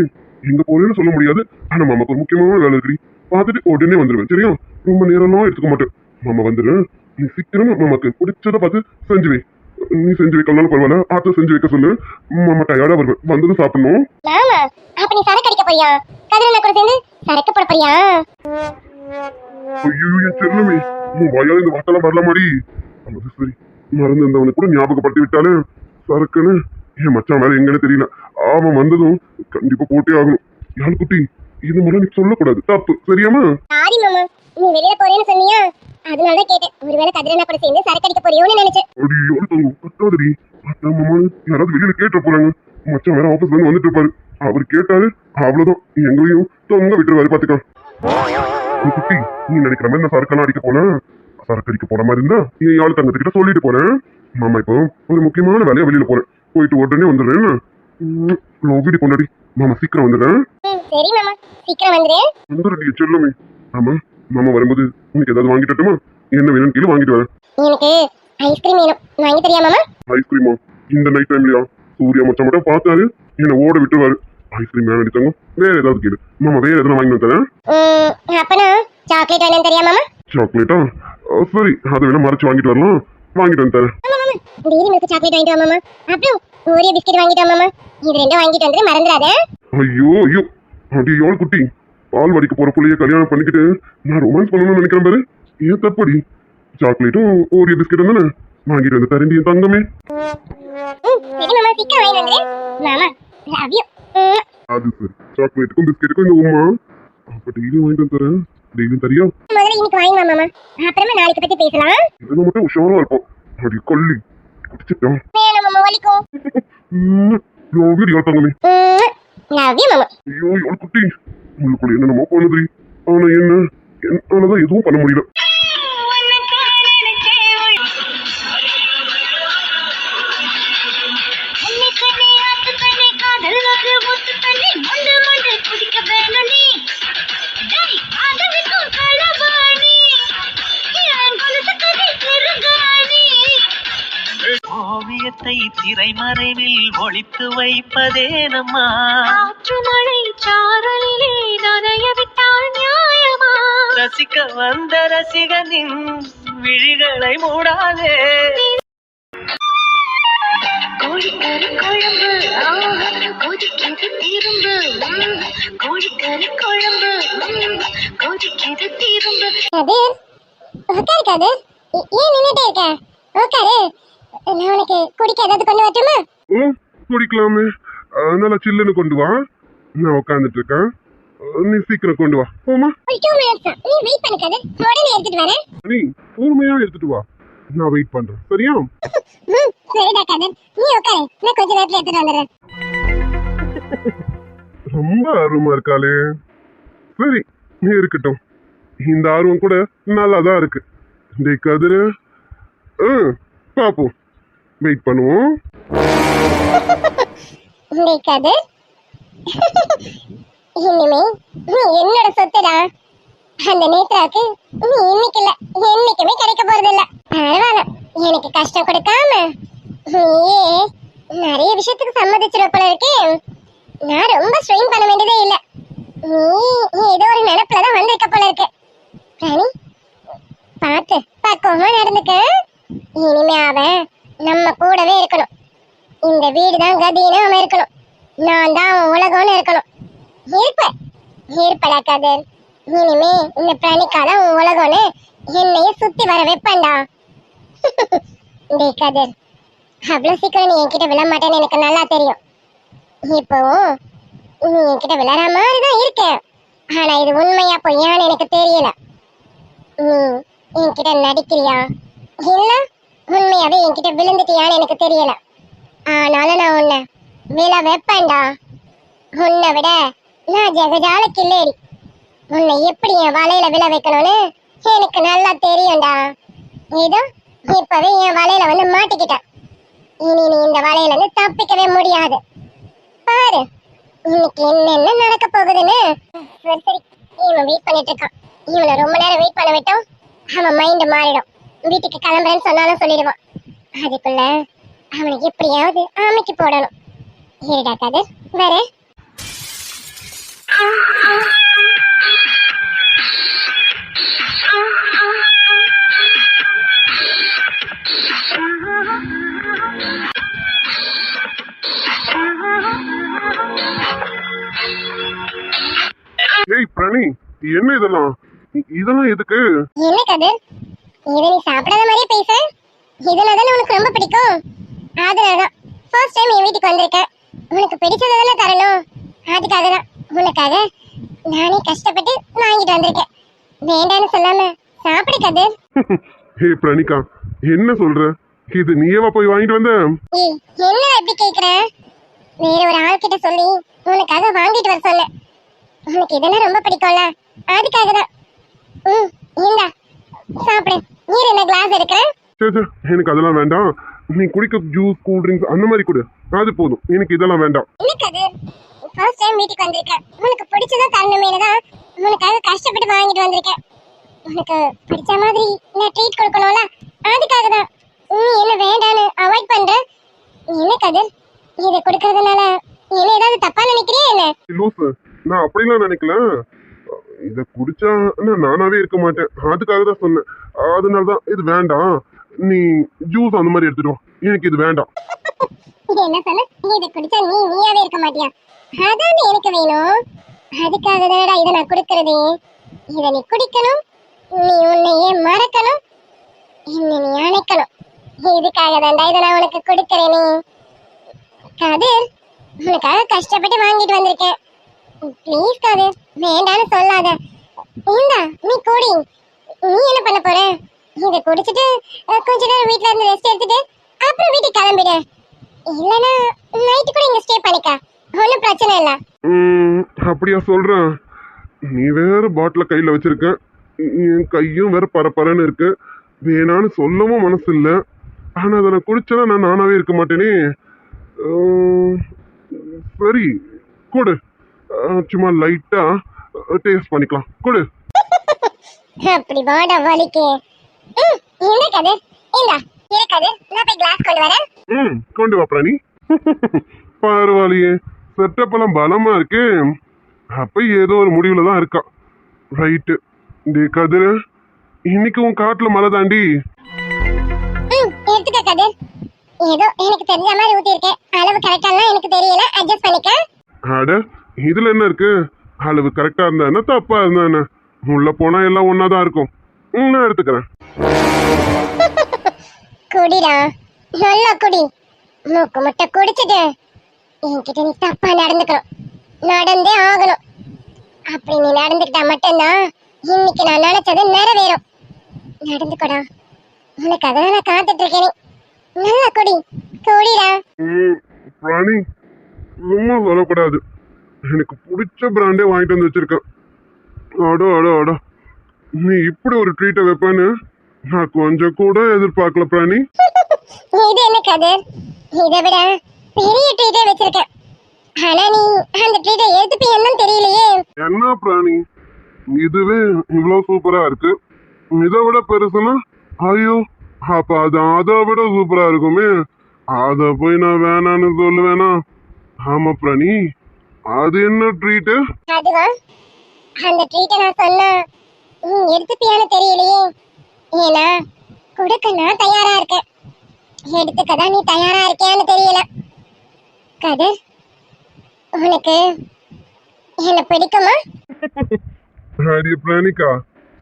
Speaker 2: எங்க போறேன்னு சொல்ல முடியாது. ஆனா மாமாக்கு ஒரு முக்கியமான வேலை இருக்கு. பார்த்துட்டு உடனே வந்துடுவேன். சரியா? ரொம்ப நேரம்லாம் எடுத்துக்க மாட்டேன். மாமா வந்துடுறேன். நீ சீக்கிரமா மாமாக்கு பிடிச்சதை பார்த்து செஞ்சு வை. நீ செஞ்சு வைக்கலனாலும் பரவாயில்ல, ஆத்த செஞ்சு வைக்க சொல்லு. மாமா டயர்டா வருவேன், வந்ததும் சாப்பிடணும்.
Speaker 3: மாமா அப்ப நீ சரக்கு அடிக்க போறியா? கதிரண்ணா கூட சேர்ந்து சரக்கு போட போறியா?
Speaker 2: ஐயோ என் செல்லுமே, உன் வாயால இந்த வார்த்தைலாம் வரல மாடி. அது சரி, மறந்து இருந்தவனை கூட ஞாபகப்படுத்தி விட்டாலே. சரக்குன்னு என் மச்சான் வேலை எங்கன்னு தெரியல. அவன் வந்ததும் கண்டிப்பா போட்டே ஆகணும். யாழ் குட்டி, இது மாதிரி நீ சொல்லக்கூடாது, தப்பு. சரியாமா?
Speaker 3: சாரி மாமா, நீ வெளியில போறேன்னு சொன்னியா, அதனாலதான் கேட்டேன். ஒருவேளை கதிரண்ணா கூட சேர்ந்து சரக்கு அடிக்க போறியோன்னு நினைச்சேன்.
Speaker 2: அடியோடு தங்கும் கட்டாதடி. அத்தா மாமான்னு யாராவது வெளியில கேட்டு போறாங்க. மச்சான் வேற ஆபீஸ்ல இருந்து வந்துட்டு இருப்பாரு. அவர் கேட்டாரு அவ்வளவுதான், எங்களையும் தொங்க விட்டுருவாரு. பாத்துக்கா குட்டி, நீ நினைக்கிற மாதிரி நான் சரக்கெல்லாம் அடிக்க போனேன். சரக்கு அடிக்க போற மாதிரி இருந்தா என் யாழ் தங்கத்துக்கிட்ட சொல்லிட்டு போறேன். மாமா இப்போ ஒரு முக்கியமான வேலையா வெளியில போறேன், போயிட்டு உடனே வந்துடுறேன். வீடு கொண்டாடி மாமா சீக்கிரம் வந்துடுறேன்.
Speaker 3: சரி மாமா, சீக்கிரம் வந்துடுறேன்.
Speaker 2: வந்துடுறீங்க செல்லமே. ஆமா, மாமா வரும்போது உனக்கு ஏதாவது வாங்கிட்டட்டுமா? என்ன வேணும்னு கீழே வாங்கிட்டு வரேன்.
Speaker 3: எனக்கு ஐஸ்கிரீம் வேணும், வாங்கி தரியா மாமா?
Speaker 2: ஐஸ்கிரீமா? இந்த நைட் டைம்லயா? சூர்யா மச்சான் மட்டும் பார்த்தாரு என்ன ஓட விட்டுருவாரு. ஐஸ்கிரீம் வேணும் அடித்தாங்க, வேற ஏதாவது கேளு. மாமா வேற எதனா வாங்கி தரேன்.
Speaker 3: அப்பனா சாக்லேட் வேணும் தெரியா மாமா?
Speaker 2: சாக்லேட்டா? சரி, அதை வேணா மறைச்சு வாங்கிட்டு வரலாம். வாங்கிட்டு வந்து தரேன்.
Speaker 3: டெய்ரி மில்க் சாக்லேட் வாங்கிட்டு வா மாமா. அப்புறம் ஓரியோ பிஸ்கட் வாங்கிட்டு வா மாமா. இது ரெண்டும் வாங்கிட்டு வந்து மறந்துடாத.
Speaker 2: ஐயோ ஐயோ, அடியோ குட்டி, பால் வடிக்க போற புள்ளைய கல்யாணம் பண்ணிக்கிட்டு நான் ரொமான்ஸ் பண்ணணும்னு நினைக்கிறேன் பாரு. ஏன் தப்படி? சாக்லேட்டும் ஓரியோ பிஸ்கட்டும் தானே வாங்கிட்டு வந்து தரேன் என் தங்கமே.
Speaker 3: சரி மாமா, சீக்கிரம் வாங்கி வந்துரு மாமா. Love you.
Speaker 2: அது சரி, சாக்லேட்டுக்கும் பிஸ்கெட்டுக்கும் இந்த உமா அப்ப டெய்லி வாங்கிட்டு வந்து தரேன். டெய்லியும் தரியா?
Speaker 3: முதல்ல இன்னைக்கு வாங்கி வா மாமா, அப்புறமா நாளைக்கு பத்தி பேசலாம்.
Speaker 2: இது மட்டும் உஷாரா இருக்கும். அடி கொல்லி குடிச்சிட்டோம்.
Speaker 3: வேணாம் மாமா, வலிக்கும்.
Speaker 2: வீடியோ தங்கமே.
Speaker 3: லவ் யூ மாமா.
Speaker 2: ஐயோ எவ்வளவு குட்டி, உங்களுக்குள்ள என்னென்னமோ பண்ணுது. ஆனா என்னாலதான் எதுவும் பண்ண முடியல.
Speaker 1: ஓவியத்தை திரைமறைவில் ஒளித்து வைப்பதே நம்மா.
Speaker 4: ஆற்றுமழை சாரலிலே நனைய விட்டால் நியாயமா?
Speaker 1: ரசிக்க வந்த ரசிகனின் விழிகளை மூடாதே.
Speaker 4: கோழிக்கறி குழம்பு கொதிக்கிறது திரும்பு, கோழிக்கறி குழம்பு கொதிக்கிறது திரும்பு.
Speaker 3: கதிர், உட்காரு கதிர். ஏன் நின்னுட்டே இருக்க? உட்காரு, நான் உனக்கு குடிக்க ஏதாவது கொண்டு வரட்டுமா?
Speaker 2: குடிக்கலாமே. நல்லா சில்லுன்னு கொண்டு வா. நான் உட்காந்துட்டு இருக்கேன். நீ சீக்கிரம் கொண்டு வா. போமா.
Speaker 3: ஒரு 2 minutes தான், நீ வெயிட் பண்ணு கதிர், உடனே எடுத்துட்டு வரேன்.
Speaker 2: நீ பொறுமையா எடுத்துட்டு வா, நான் வெயிட் பண்றேன். சரியா?
Speaker 3: சரிடா கதிர், நீ உட்காரு, நான் கொஞ்ச நேரத்துல எடுத்துட்டு வந்துடுறேன்.
Speaker 2: ரொம்ப ஆர்வமா இருக்காளே. சரி, நீ இருக்கட்டும். இந்த ஆர்வம் கூட நல்லாதான் இருக்கு. டேய் கதிரு, பாப்போம், வெயிட் பண்ணுவோம்.
Speaker 3: டேய் கதிர், இனிமே நீ என்னோட சொத்துடா. அந்த நேத்ராக்கு நீ இன்னைக்கு இல்ல, என்னைக்குமே கிடைக்க போறது இல்ல. பரவாயில்ல, எனக்கு கஷ்டம் கொடுக்காம நீயே நிறைய விஷயத்துக்கு சம்மதிச்சிட போல இருக்கே. நான் ரொம்ப ஸ்ட்ரெயின் பண்ண வேண்டியதே இல்ல. நீ ஏதோ ஒரு நினைப்புலதான் வந்திருக்க போல இருக்கு. ராணி, பார்த்து பக்குவமா நடந்துக்க. இனிமே அவன் நம்ம கூடவே இருக்கணும். இந்த வீடுதான் கதின்னு அவன் இருக்கணும். நான் தான் அவன் உலகம்னு இருக்கணும். இருப்படா கதிர். இனிமே இந்த பிராணிக்காதான் உன் உலகம்னு என்னைய சுத்தி வர வைப்பேன்டா. டேய் கதிர், அவ்வளவு சீக்கிரம் நீ என்கிட்ட விழ மாட்டேன்னு எனக்கு நல்லா தெரியும். இப்போ நீ என்கிட்ட விழற மாதிரிதான் இருக்க. ஆனா இது உண்மையா பொய்யான்னு எனக்கு தெரியல. நீ என்கிட்ட நடிக்கிறியா இல்ல உண்மையாவே என்கிட்ட விழுந்துட்டியான்னு எனக்கு தெரியல. ஆனாலும் நான் உன்னை விழ வைப்பேன்டா. உன்னை விட நான் ஜெகஜால கில்லேடி. உன்னை எப்படி என் வலையில விழ வைக்கணும்னு எனக்கு நல்லா தெரியும்டா. இதோ இப்பவே என் வலையில வந்து மாட்டிக்கிட்ட. இனி நீ இந்த வலையில இருந்து தப்பிக்கவே முடியாது. பாரு இன்னைக்கு என்னென்ன நடக்க போகுதுன்னு. சரி சரி, இவன் வெயிட் பண்ணிட்டு இருக்கான். இவனை ரொம்ப நேரம் வெயிட் பண்ண விட்டோம், அவன் மைண்ட் மாறிடும். வீட்டுக்கு கிளம்புறேன்னு சொன்னாலும் சொல்லிடுவான். அதுக்குள்ள அவனுக்கு எப்படியாவது ஆமைக்கு போடணும். இருடா கதிர், வரேன்.
Speaker 2: ஏய் பிரணி, என்ன இதெல்லாம் இதெல்லாம் எதுக்கு?
Speaker 3: என்ன கதிர், இதை நீ சாப்பிடாத மாதிரியே பேச? இதுலதானே உனக்கு ரொம்ப பிடிக்கும். அதனாலதான் ஃபர்ஸ்ட் டைம் என் வீட்டுக்கு வந்திருக்கேன். உனக்கு பிடிச்சதெல்லாம் தரணும். அதுக்காக தான் உனக்காக நானே கஷ்டப்பட்டு வாங்கிட்டு வந்திருக்கேன். வேண்டான்னு சொல்லாம சாப்பிடு கதிர்.
Speaker 2: ஹே பிரணிகா, என்ன சொல்ற? இது நீயேவா போய் வாங்கிட்டு வந்த?
Speaker 3: ஏய், என்ன இப்படி கேக்குற? வேற ஒரு ஆள் கிட்ட சொல்லி உனக்காக வாங்கிட்டு வர சொன்னேன். உனக்கு இதெல்லாம் ரொம்ப பிடிக்கும்ல, அதுக்காக தான். இந்தா சாப்பிடு. நீர் என்ன கிளாஸ் எடுக்கிறேன்?
Speaker 2: சரி, எனக்கு அதெல்லாம் வேண்டாம். நீ குடிக்க ஜூஸ், கூல் ட்ரிங்க்ஸ் அந்த மாதிரி கொடு, அது போதும். எனக்கு இதெல்லாம் வேண்டாம்.
Speaker 3: என்ன கதிர், ஃபர்ஸ்ட் டைம் வீட்டுக்கு வந்திருக்கேன். உனக்கு பிடிச்சதா தரணுமேனு தான் உனக்காக கஷ்டப்பட்டு வாங்கிட்டு வந்திருக்கேன். உனக்கு பிடிச்ச மாதிரி நான் ட்ரீட் கொடுக்கணும்ல, அதுக்காக தான். நீ என்ன வேண்டான்னு அவாய்ட் பண்ற? என்ன கதிர், இதை கொடுக்கறதுனால என்ன ஏதாவது தப்பா நினைக்கிறியா என்ன?
Speaker 2: லூசு, நான் அப்படிலாம் நினைக்கல. இதை குடிச்சா நான் நானாவே இருக்க மாட்டேன், அதுக்காக தான் சொன்னேன். அதனாலதான் இது வேண்டாம். நீ ஜூஸ் அந்த மாதிரி எடுத்துட்டு வா, எனக்கு இது வேண்டாம்.
Speaker 3: என்ன சொன்ன? இதை குடிச்சா நீயாவே இருக்க மாட்டியா? அதான் எனக்கு வேணும். அதுக்காக தானடா இதை நான் கொடுக்கறது. இதை நீ குடிக்கணும், நீ உன்னையே மறக்கணும், என்ன நீ அணைக்கணும். இதுக்காக தான்டா இதை நான் உனக்கு கொடுக்கறேன். நீ கதிர், உனக்காக கஷ்டப்பட்டு வாங்கிட்டு வந்திருக்கேன். ப்ளீஸ் கதிர், வேண்டான்னு சொல்லாத. இந்தா நீ குடி. நீ என்ன பண்ண போற? இத குடிச்சிட்டு கொஞ்ச நேரம் வீட்ல இருந்து ரெஸ்ட் எடுத்துட்டு அப்புறம் வீட்டுக்கு கிளம்பிடு. இல்லனா நைட் கூட இங்க ஸ்டே பண்ணிக்க, ஒன்றும் பிரச்சனை இல்ல.
Speaker 2: அப்படியா சொல்றேன்? நீ வேற பாட்டில கையில வச்சிருக்க, என் கையும் வேற பரபரன்னு இருக்கு. வேணான்னு சொல்லவும் மனசு இல்ல. ஆனா அதை நான் குடிச்சா நான் நானாவே இருக்க மாட்டேனே. சரி கொடு, சும்மா லைட்டா டேஸ்ட் பண்ணிக்கலாம், கொடு.
Speaker 3: அப்படி வாடா வலிக்கு. இந்த கதிர் இந்தா இருக்காது, நான் போய் கிளாஸ் கொண்டு வரேன்.
Speaker 2: கொண்டு வா பிராணி. பரவாயில்லையே, செட்டப் எல்லாம் பலமா இருக்கு. அப்ப ஏதோ ஒரு முடிவுல தான் இருக்கா. ரைட்டு. டே கதிர், இன்னைக்கு உன் காட்டுல மழை தாண்டி.
Speaker 3: எடுத்துக்க கதிர். ஏதோ எனக்கு தெரிஞ்ச மாதிரி ஊத்தி இருக்கேன், அளவு கரெக்டானா எனக்கு தெரியல, அட்ஜஸ்ட் பண்ணிக்க.
Speaker 2: அட இதுல என்ன இருக்கு? அளவு கரெக்டா இருந்தா என்ன, தப்பா இருந்தா என்ன, உள்ள போனா எல்லாம் ஒன்னாதான் இருக்கும். நான் எடுத்துக்கிறேன்.
Speaker 3: குடிடா, நல்லா குடி. மூக்கு முட்டை குடிச்சிட்டு என்கிட்ட நீ தப்பா நடந்துக்கணும், நடந்தே ஆகணும். அப்படி நீ நடந்துக்கிட்டா மட்டும்தான் இன்னைக்கு நான் நினைச்சது நிறைவேறும். நடந்துக்கடா, உனக்காக தான் நான் காத்துட்டு இருக்கேன். நல்லா குடி, குடிடா.
Speaker 2: பிராணி சும்மா சொல்லக்கூடாது, எனக்கு பிடிச்ச பிராண்டே வாங்கிட்டு வந்து வச்சிருக்கேன். அடோ அடோ அடோ, நீ இப்படி ஒரு ட்ரீட்டை வைப்பேன்னு நான் கொஞ்சம் கூட எதிர்பார்க்கல பிராணி.
Speaker 3: இது என்ன கதிர், இதை விட பெரிய ட்ரீட்டே வச்சிருக்கேன். ஆனா நீ அந்த ட்ரீட்டை எடுத்துப்பீன்னு தெரியலையே.
Speaker 2: என்ன பிராணி, இதுவே இவ்வளவு சூப்பரா இருக்கு, இதை விட பெருசுன்னா ஐயோ அப்ப அது அதை விட சூப்பரா இருக்குமே. அத போய் நான் வேணான்னு சொல்லுவேனா? ஆமா பிராணி, அது என்ன ட்ரீட்டு?
Speaker 3: அதுவா, அந்த ட்ரீட்டை நான் சொன்னா நீ எடுத்துப்பியான்னு தெரியலையே. ஏன்னா கொடுக்க நான் தயாரா இருக்கேன், எடுத்துக்கதான் நீ தயாரா இருக்கியான்னு தெரியல. கதிர், உனக்கு என்ன பிடிக்குமா?
Speaker 2: அடி பிராணிக்கா,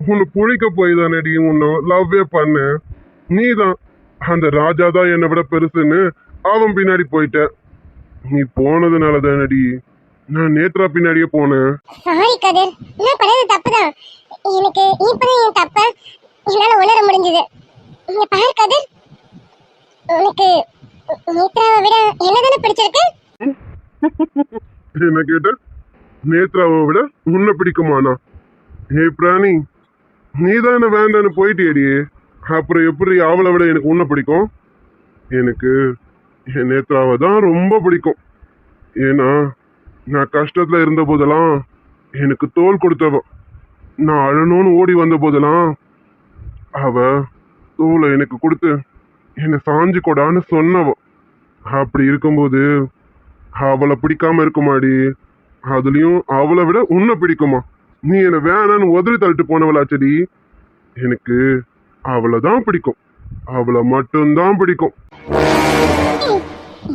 Speaker 2: உன்னை பிடிக்க போய் தானடி உன்னை லவ்வே பண்ண. நீதான் அந்த ராஜா தான் என்னை விட பெருசுன்னு அவன் பின்னாடி போயிட்ட. நீ போனதுனால தானடி நான் நேத்ரா பின்னாடியே போனேன்.
Speaker 3: சாரி கதிர், நான் பண்ணது தப்புதான். எனக்கு இப்பதான் என் தப்ப என்னால உணர முடிஞ்சது. இங்க பாரு கதிர், உனக்கு நேத்ராவை விட என்னதானே பிடிச்சிருக்கு?
Speaker 2: என்ன கேட்ட? நேத்ராவை விட உன்னை பிடிக்குமானா? ஏ பிராணி, நீ தான் என்ன வேண்டான்னு போயிட்டேடி, அப்புறம் எப்படி அவளை விட எனக்கு உன்னை பிடிக்கும்? எனக்கு என் நேத்ராவை தான் ரொம்ப பிடிக்கும். ஏன்னா நான் கஷ்டத்துல இருந்த போதெல்லாம் எனக்கு தோல் கொடுத்தவ, நான் அழணும்னு ஓடி வந்த போதெல்லாம் அவ தோலை எனக்கு கொடுத்து என்னை சாஞ்சு கொடான்னு சொன்னவ. அப்படி இருக்கும்போது அவளை பிடிக்காம இருக்குமாடி? அதுலயும் அவளை விட உன்னை பிடிக்குமா? நீ என்னை வேணான்னு உதறி தள்ளிட்டு போனவளாச்சடி. எனக்கு அவளை தான் பிடிக்கும், அவளை மட்டும்தான் பிடிக்கும்.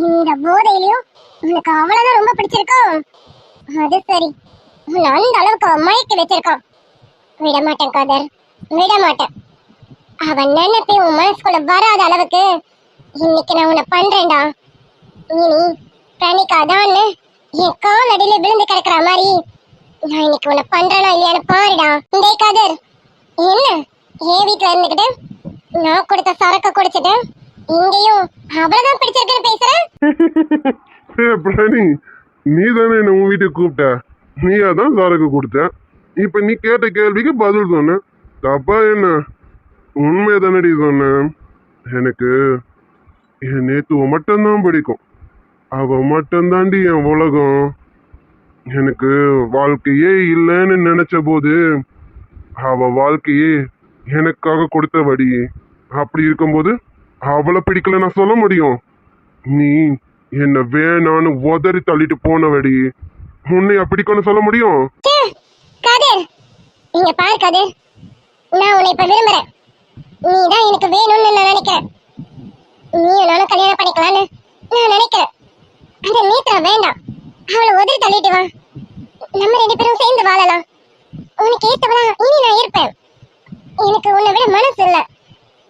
Speaker 3: இந்த போதையிலையும் உனக்கு அவ்வளவுதான் ரொம்ப பிடிச்சிருக்கோம். அது சரி, உன்னை அந்த அளவுக்கு அவன் மயக்கி வச்சிருக்கான். விட மாட்டேன் கதர், விட மாட்டேன். அவன் நினைப்பே உன் மனசுக்குள்ள வராத அளவுக்கு இன்னைக்கு நான் உன்னை பண்றேன்டா. இனி பிரணிக்காதான்னு என் கால் அடியில விழுந்து கிடக்குற மாதிரி நான் இன்னைக்கு உன்னை பண்றேனா இல்லையான்னு பாருடா. இந்த கதர் என்ன என் வீட்டுல இருந்துக்கிட்டு நான் கொடுத்த சரக்க குடிச்சிட்டு இங்கேயும் அவ்வளவுதான் பிடிச்சிருக்குன்னு பேசுறேன்.
Speaker 2: பிராணி, நீ தானே என்ன உன் வீட்டுக்கு கூப்பிட்ட, நீயா தான் சரக்கு கொடுத்த. இப்ப நீ கேட்ட கேள்விக்கு பதில் சொன்ன, தப்பா என்ன? உண்மையை தானடி சொன்னேன். எனக்கு என் நேத்துவ மட்டும்தான் பிடிக்கும், அவ மட்டும்தாண்டி என் உலகம். எனக்கு வாழ்க்கையே இல்லைன்னு நினைச்ச போது அவ வாழ்க்கையே எனக்காக கொடுத்தபடி. அப்படி இருக்கும்போது அவளை பிடிக்கல நான் சொல்ல முடியும்? நீ என்ன வேணான்னு உதறி தள்ளிட்டு போனவடி, உன்னைய பிடிக்கணும்னு சொல்ல முடியும்?
Speaker 3: கதிர், இங்க பாரு கதிர், நான் உன்னை இப்ப விரும்புறேன். நீ தான் எனக்கு வேணும்னு நான் நினைக்கிறேன். நீ நானும் கல்யாணம் பண்ணிக்கலான்னு நான் நினைக்கிறேன். அந்த நேத்ரா வேண்டாம், அவளை உதறி தள்ளிட்டு வா, நம்ம 2 பேரும் சேர்ந்து வாழலாம். உனக்கு ஏத்தவளா இனி நான் இருப்பேன். எனக்கு உன்னை விட மனசு இல்ல,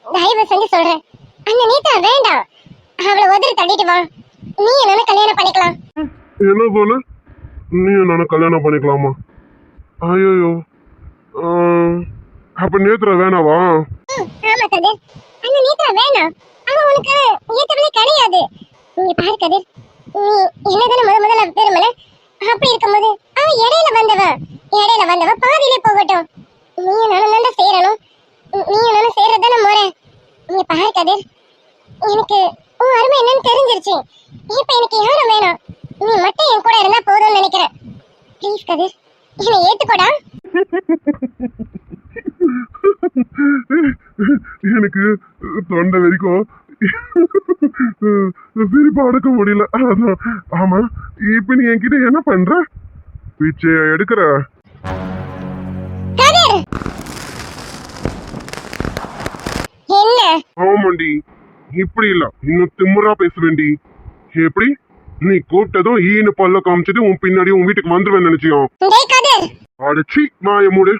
Speaker 3: தயவு செஞ்சு சொல்றேன், அந்த நேத்ரா வேண்டாம், அவளை உதறி தள்ளிட்டு வா, நீ நானும் கல்யாணம் பண்ணிக்கலாம்.
Speaker 2: என்ன சொன்ன? நீ நானும் கல்யாணம் பண்ணிக்கலாமா? ஐயோ, அப்ப நேத்ரா வேணாவா?
Speaker 3: ஆமா கதிர், அந்த நேத்ரா வேணாம். அவன் உனக்கு ஏத்தவளே கிடையாது. நீங்க பாரு கதிர், நீ என்னதானே முதல்ல பெருமல, அப்படி இருக்கும்போது அவன் இடையில வந்தவ பாதியிலே போகட்டும். நீ நானும் சேரணும், நீ நானும் சேர்றதான முறை. நீங்க பாரு கதிர், எனக்கு உன் அருமை என்னன்னு தெரிஞ்சிருச்சு. இப்ப எனக்கு யாரும் வேணாம், நீ மட்டும் என் கூட இருந்தா போதும்னு நினைக்கிறேன். ப்ளீஸ் கதிர், என்னை ஏத்துக்கோடா.
Speaker 2: எனக்கு தொண்டை வரைக்கும் சிரிப்பு அடக்க முடியல. அதான். ஆமா, இப்ப நீ என்கிட்ட என்ன பண்ற? பிச்சை எடுக்கிற?
Speaker 3: கதிர் என்ன?
Speaker 2: ஆமாண்டி, இப்படி இல்ல, இன்னும் திமுறா பேசுவேண்டி. எப்படி நீ கூப்பிட்டதும் ஈனு பல்ல காமிச்சிட்டு உன் பின்னாடி உன் வீட்டுக்கு வந்துருவேன் நினைச்சியோ?
Speaker 3: டேய் கதிர்,
Speaker 2: அடச்சி மாய மூடு.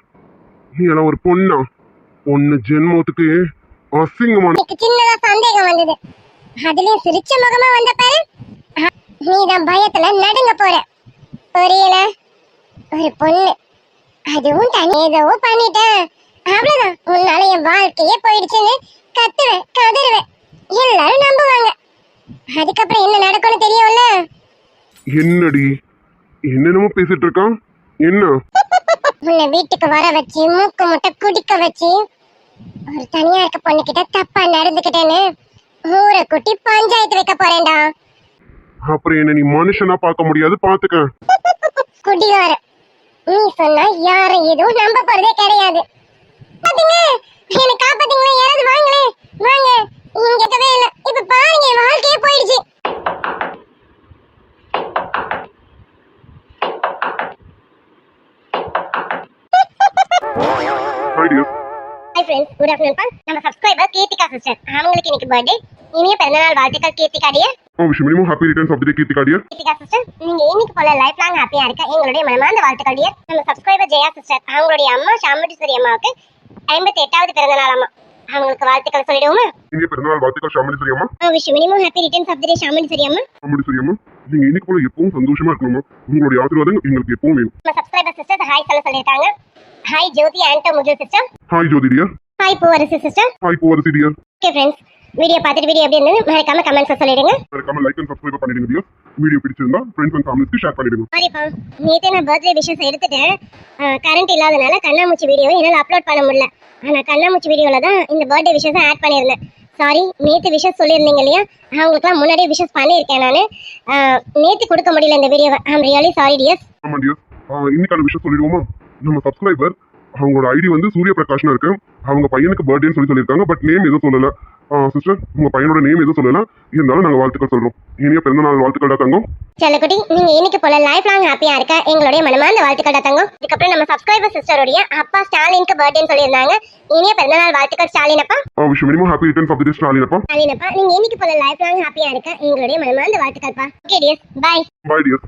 Speaker 2: நீ எல்லாம் ஒரு பொண்ணா? பொண்ணு ஜென்மத்துக்கு அசிங்கமான.
Speaker 3: எனக்கு சின்னதா சந்தேகம் வந்தது, அதுலயும் சிரிச்ச முகமா வந்த பாரு. நீதான் பயத்துல நடுங்க போற. புரியல? ஒரு பொண்ணு, அதுவும் தனி ஏதோ பண்ணிட்டேன், அவ்வளவுதான், உன்னால என் வாழ்க்கையே போயிடுச்சுன்னு கத்துவேன், கதறுவேன், எல்லாரும் நம்புவாங்க. அதுக்கப்புறம் என்ன நடக்கும்னு தெரியும்ல.
Speaker 2: என்னடி என்னென்னமோ பேசிட்டு இருக்கான்? என்ன?
Speaker 3: உன்னை வீட்டுக்கு வர வச்சு மூக்கு முட்டை குடிக்க வச்சு ஒரு தனியா இருக்க பொண்ணு கிட்ட தப்பா நடந்துக்கிட்டேன்னு ஊரை கூட்டி பஞ்சாயத்து வைக்க போறேன்டா.
Speaker 2: அப்புறம் என்ன நீ மனுஷனா பார்க்க முடியாது, பாத்துக்க.
Speaker 3: குடிகார, நீ சொன்னா யாரும் எதுவும் நம்ப போறதே கிடையாது. பாத்தீங்க, என்ன காப்பாத்தீங்களா? யாராவது வாங்களே, வாங்க. இங்க இருக்கவே இல்ல, இப்ப பாருங்க என் வாழ்க்கையே போயிடுச்சு. ஹாய் ஃப்ரெண்ட்ஸ், குட் ஆஃப்டர்நூன் பா. நம்ம சப்ஸ்கிரைபர் கீர்த்திகா சிஸ்டர், அவங்களுக்கு இன்னைக்கு பர்த்டே. இனிய பிறந்தநாள் வாழ்த்துக்கள் Keerthika dear.
Speaker 2: Wish minimum happy returns of the day Keerthika dear.
Speaker 3: Keerthika sister, நீங்க இன்னைக்கு போல லைஃப் லாங் ஹாப்பியா இருக்க எங்களுடைய மனமார்ந்த வாழ்த்துக்கள் டியர். நம்ம சப்ஸ்கிரைபர் ஜெயா சிஸ்டர், அவங்களுடைய அம்மா சாமுண்டீஸ்வரி அம்மாவுக்கு 58வது பிறந்த நாள் அம்மா, அவங்களுக்கு வாழ்த்துக்கள் சொல்லிடுவோமா?
Speaker 2: இனிய பிறந்தநாள் வாழ்த்துக்கள் சாமுண்டீஸ்வரி அம்மா.
Speaker 3: Wish minimum happy returns of the day Chamundeshwari அம்மா.
Speaker 2: சாமுண்டீஸ்வரி அம்மா, நீங்க இன்னைக்கு போல எப்பவும் சந்தோஷமா இருக்கணுமா? உங்களுடைய ஆசீர்வாதம் எங்களுக்கு எப்பவும் வேணும்.
Speaker 3: நம்ம சப்ஸ்கிரைபர் சிஸ்டர் ஹாய் சொல்லிருக்காங்க. Hi Jothi Anto Mugil sister.
Speaker 2: Hi Jothi dear.
Speaker 3: Hi Poovarasi sister.
Speaker 2: Hi Poovarasi dear.
Speaker 3: Okay friends, video பார்த்துட்டு வீடியோ எப்படி இருந்தது மறக்காம கமெண்ட்ஸ்ல சொல்லிடுங்க.
Speaker 2: மறக்காம லைக் அண்ட் சப்ஸ்கிரைப் பண்ணிடுங்க டியர். வீடியோ பிடிச்சிருந்தா ஃப்ரெண்ட்ஸ் அண்ட் ஃபேமிலிஸ்க்கு ஷேர் பண்ணிடுங்க.
Speaker 3: சாரிப்பா, நேத்தே நான் பர்த்டே விஷஸ் எடுத்துட்டேன். கரண்ட் இல்லாதனால கண்ணாமூச்சி வீடியோ என்னால் அப்லோட் பண்ண முடியல. ஆனால் கண்ணாமூச்சி வீடியோவில் தான் இந்த பர்த்டே விஷஸ் ஆட் பண்ணியிருந்தேன். சாரி, நேற்று விஷஸ் சொல்லியிருந்தீங்க இல்லையா, அவங்களுக்குலாம் முன்னாடியே விஷஸ் பண்ணியிருக்கேன் நான். நேற்று கொடுக்க முடியல இந்த வீடியோவை. I'm really sorry dears.
Speaker 2: ஆமா டியர், இன்னைக்கான விஷயம் சொல்லிடுவோமா? நம்ம சப்ஸ்கிரைபர் அவங்களோட ஐடி வந்து சூரிய பிரகாஷ்னு இருக்கு. அவங்க பையனுக்கு பர்த்டேன்னு சொல்லியிருக்காங்க. பட் நேம் எதுவும் சொல்லல. சிஸ்டர், உங்க பையனோட நேம் எதுவும் சொல்லல, இருந்தாலும் நாங்க வாழ்த்துக்கள் சொல்றோம். இனிய பிறந்த நாள் வாழ்த்துக்கள் தங்கம்.
Speaker 3: செல்லக்குட்டி, நீங்க இன்னைக்கு போல லைஃப் லாங் ஹாப்பியா இருக்க எங்களுடைய மனமார்ந்த வாழ்த்துக்கள் தங்கம். இதுக்கப்புறம் நம்ம சப்ஸ்கிரைபர் சிஸ்டருடைய அப்பா ஸ்டாலினுக்கு பர்த்டேன்னு சொல்லியிருந்தாங்க. இனிய பிறந்த நாள் வாழ்த்துக்கள் ஸ்டாலின் அப்பா.
Speaker 2: Wish minimum happy returns of the day Stalin அப்பா.
Speaker 3: ஸ்டாலின் அப்பா, நீங்க இன்னைக்கு போல லைஃப் லாங் ஹாப்பியா இருக்க எங்களுடைய மனமார்ந்த வாழ்த்துக்கள்ப்பா. Okay dears, bye.
Speaker 2: Bye dear.